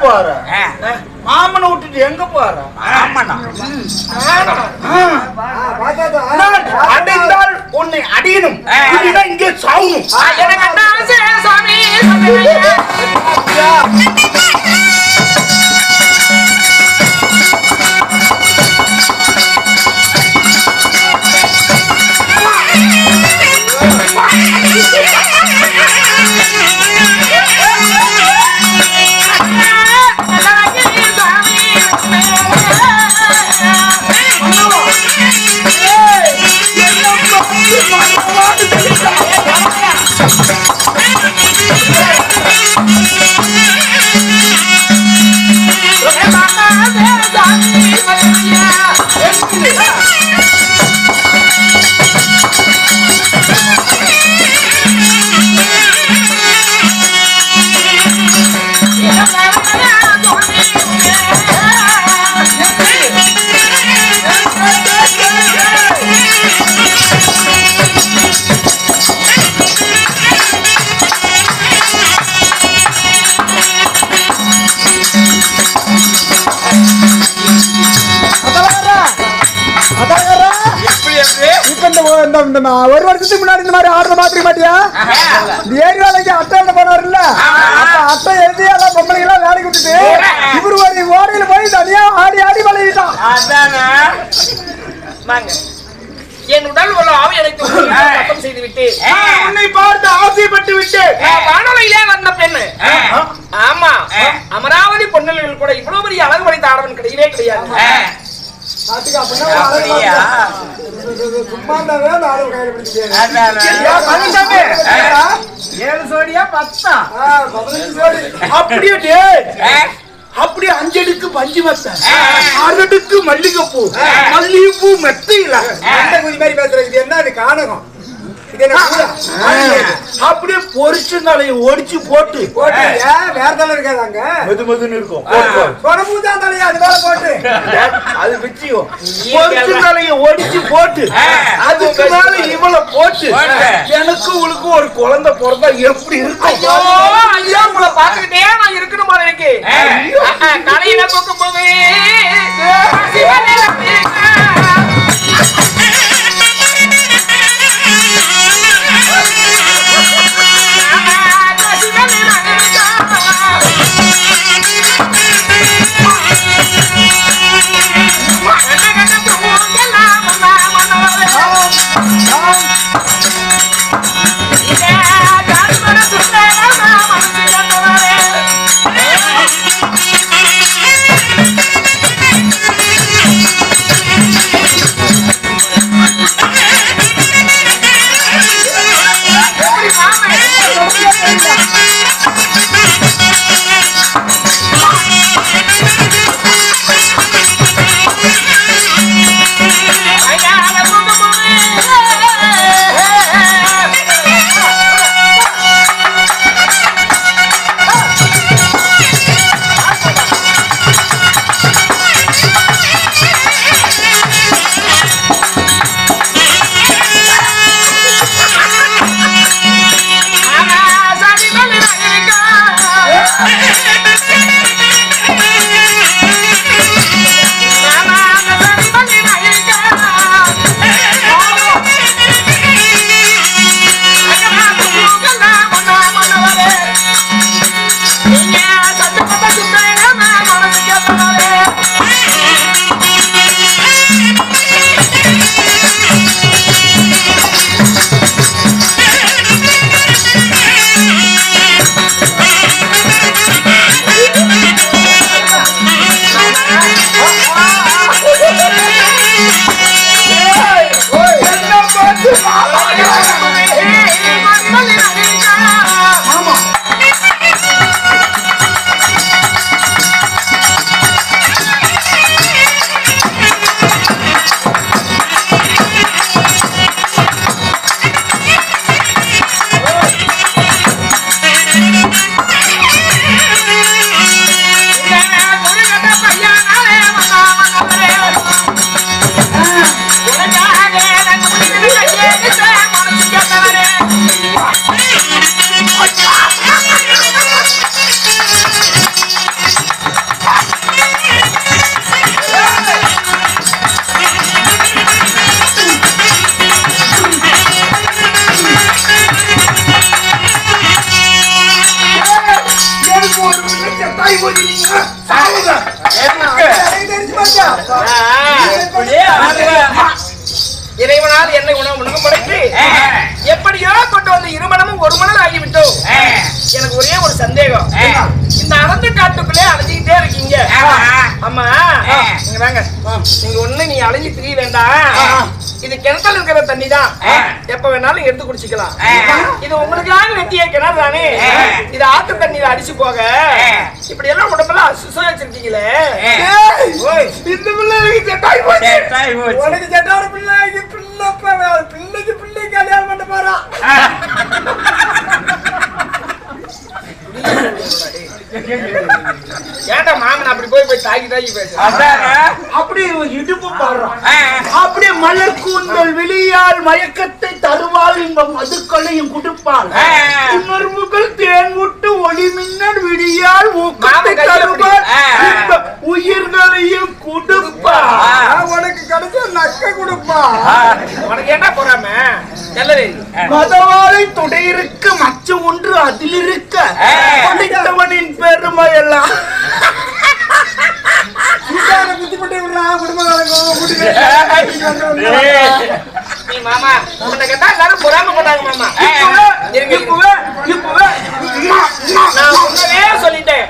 போற? மாமனை விட்டுட்டு எங்க போற? அடைந்தால் உன்னை அடியணும், இங்கே சாவணும். ஒரு வருஷத்துக்கு முன்னாடி இந்த மாதிரி ஆடுற மாதிரி மாட்டியா? ஏரியாலைக்கு அட்டை எழுத போனாருல்ல, அட்டை எழுதி எல்லாம் பொம்பளைங்க எல்லாம் வேலைக்கு விட்டுட்டு இவரு ஒரு ஓடையில போய் தனியா ஆடி ஆடி வளையிட்டான். என் உடல் உலகம் எனக்கு சத்தம் செய்து விட்டு உன்னை பார்த்து ஆசைப்பட்டு விட்டு வானொலியிலே வந்த பெண்ணு. ஆமா, அமராவதி பொன்னல்கள் கூட இவ்வளவு பெரிய அழகு படைத்த ஆடவன் கிடையவே கிடையாது. அப்படியே 5 அடுக்கு பஞ்சு மத்த, 6 அடுக்கு மல்லிகைப்பூ, மல்லிகைப்பூ மெத்தையில மாதிரி பேசுறது என்ன? அது காணகம். அப்படியே பொரிச்சு தலையை ஒடிச்சு போட்டு வேற தலை இருக்காதாங்க, மெது மெதுன்னு இருக்கும். தலையா அது மேல போட்டு அது பிச்சியும் பொரிச்சு தலையை ஒடிச்சு போட்டு அதுக்கு மேல இவளை போட்டு எனக்கு உங்களுக்கு ஒரு குழந்தை பிறந்தா எப்படி இருக்கும்? ஐயோ ஐயோ, உங்களை பார்த்துக்கிட்டே நான் இருக்கணுமா? எனக்கு தலையில போக்கும் போது குடிக்கிறீங்க சாவுங்க. இறைவனால் என்னை உணவு உணவு படைத்து எப்படியோ கொண்டு வந்து இருமணமும் ஒரு மணல் ஆகிவிட்டோம். எனக்கு ஒரே ஒரு சந்தேகம், இந்த அடர்ந்த காட்டுக்குள்ளே அலைஞ்சிக்கிட்டே இருக்கீங்க. ஆமா நீங்க வாங்க, நீங்க ஒண்ணு நீ அலைஞ்சு திரிய வேண்டாம். இது கிணத்துல இருக்கிற தண்ணி தான், எப்ப வேணாலும் எடுத்து குடிச்சுக்கலாம். இது உங்களுக்காக வெட்டிய கிணறு தானே, இது ஆத்து தண்ணியில அடிச்சு போக இப்படி எல்லாம் உடம்பெல்லாம் அசுசம் வச்சிருக்கீங்களே. இந்த பிள்ளைக்கு செட்டாய் போச்சு. உனக்கு செட்டான பிள்ளைக்கு பிள்ளைக்கு பிள்ளை கல்யாணம் பண்ண போறான். ஏன்டா மாமன் அப்படி போய் தாக்கி பேச அப்படியே இடுப்பு பாடுறான். அப்படியே மலர் கூந்தல் விழியால் மயக்கத்தை தருவாள், இந்த மதுக்களையும் குடுப்பாள். உணர்வுகள் தேன் விட்டு ஒளி மின்னல் விழியால் ஊக்கத்தை தருவாள், இந்த உயிர்களையும் குடுப்பாள். உனக்கு கிடைச்ச நக்க கொடுப்பா. உனக்கு என்ன போறாம மதவாளை துடையிருக்க மச்சு ஒன்று அதில் இருக்க படித்தவனின் பெருமை எல்லாம் புத்திப்பட்டு விடுறான் குடும்பம். நீ மாமா உன்னை கேட்டா எல்லாரும் பொறாம போட்டாங்க மாமா. நான் முன்னவே சொல்லிட்டேன்,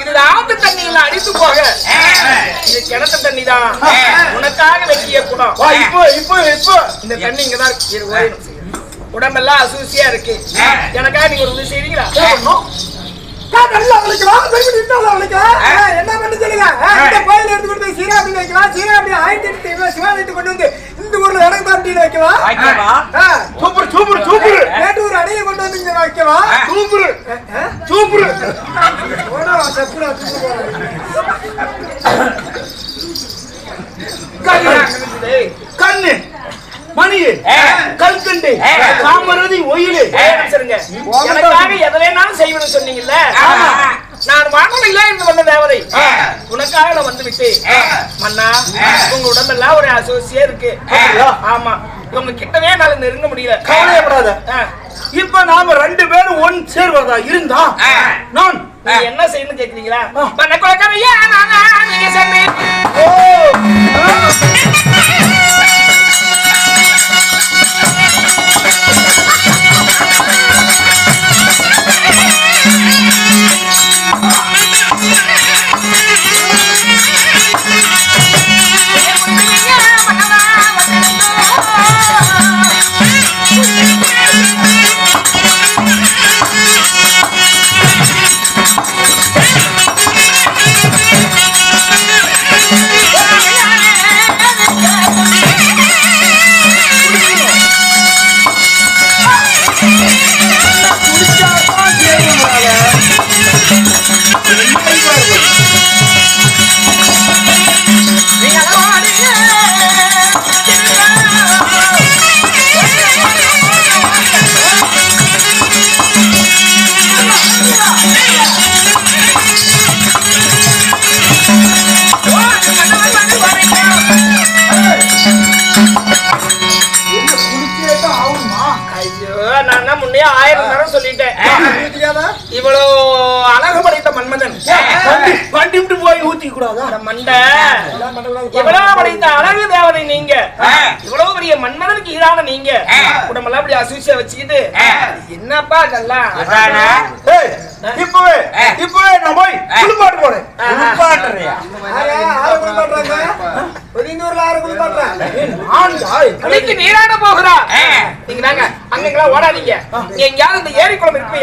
இது ஆத்து தண்ணியில அடித்து போக, இது கிணத்து தண்ணி தான், உனக்காக வெட்டிய குடம். இந்த தண்ணி இங்கதான் இருக்கு. உடம்பெல்லாம் அசூசியா இருக்கு, எனக்காக நீங்க ஒரு உதவி செய்வீங்களா? நல்லா வளைக்கலாம், என்ன பண்ணி சொல்லுங்க. இந்த கோயில் எடுத்து கொடுத்து சீராபடி வைக்கலாம், சீராபடி 1008 சிவாலயத்தை கொண்டு வந்து இந்த ஊர்ல எனக்கு பாட்டியில வைக்கலாம். Super super super. மேட்டூர் அடையை கொண்டு வந்து இங்க வைக்கலாம். Super super. கண்ணு மணி கல்கண்டு காமரதி ஒயிலு எனக்காக எதனாலும் செய்வேன்னு சொன்னீங்கல்ல. நான் வானொலியில இருந்து வந்த தேவதை, உனக்காக நான் வந்து விட்டேன். மன்னா உங்க உடம்பெல்லாம் ஒரு அசோசியா இருக்கு. ஆமா உங்க கிட்டவே என்னால நெருங்க முடியல. கவலையப்படாத, இப்ப நாம 2 பேரும் ஒன் சேர்வதா இருந்தா நான் என்ன செய்யணும் கேக்குறீங்களா? பண்ண கொலைக்காரையா நீங்க சொன்னீங்க. நான் முன்னே 1000 தரம் சொல்லிட்டேன். இவ்வளவு அழகு படைத்த மன்மதன் வண்டி விட்டு போய் ஊத்தி கூடாதா? மண்டை இவ்வளவு படைத்த அழகு தேவதை நீங்க, இவ்வளவு பெரிய மன்மதனுக்கு ஈடான நீங்க உடம்பெல்லாம் அப்படி அசூசியா வச்சுக்கிட்டு என்னப்பா இதெல்லாம்? இப்பவே இப்பவே நான் போய் குளிப்பாட்டு போறேன். குளிப்பாட்டுறியா? நீராட போகிறா. நீங்க நாங்க அங்கெல்லாம் ஓடாதீங்க. எங்கயாவது இந்த ஏரி குளம் இருக்கு,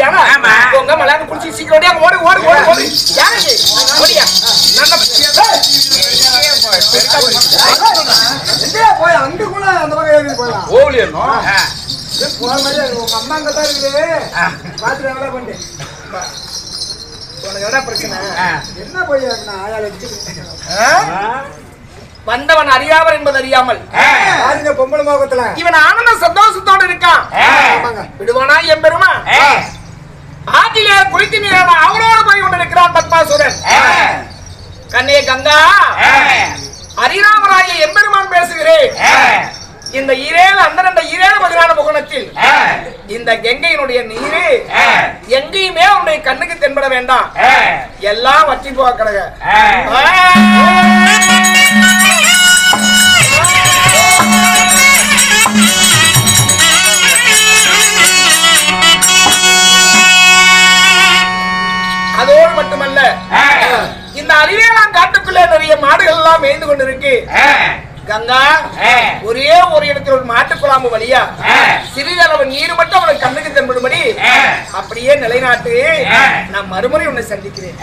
உங்க மலையாளம் குடிச்சு சீக்கிரம் ஓடி ஓடி ஓடி ஓடி ஓடியா போய் அங்க கூட அந்த பக்கம் போயலாம். உங்க அம்மா அங்க தான் இருக்குது, பாத்துட்டு நல்லா பண்ணு. உனக்கு என்ன பிரச்சனை? என்ன போய் ஆயால வந்தவன் அறியாவர் என்பது அறியாமல் பொம்பளை மோகத்துல இவன் ஆனந்த சந்தோஷத்தோடு இருக்கான். விடுவானா என் பெருமா? ஆற்றிலே குளித்து நீரான அவரோடு போய் கொண்டிருக்கிறான் பத்மாசுரன். கண்ணே கங்கா, ஹரிராமராய எம்பெருமான் பேசுகிறேன். இந்த 7 அந்த 2 பதினான முகணத்தில் இந்த கங்கையினுடைய நீரு எங்கேயுமே உன்னுடைய கண்ணுக்கு தென்பட வேண்டாம், எல்லாம் வற்றி போக கிடங்க. அதோடு மட்டுமல்ல, இந்த அழிவேலாம் காட்டுக்குள்ளே நிறைய மாடுகள் எல்லாம் மேய்ந்து கொண்டிருக்கு. கங்கா, ஒரே ஒரு இடத்துல ஒரு மாட்டுக்குழாம்பு வழியா சிறிதளவு நீர் மட்டும் அவனுக்கு கண்ணுக்கு தென்படும்படி அப்படியே நிலைநாட்டு. நான் மறுமுறை உன்னை சந்திக்கிறேன்.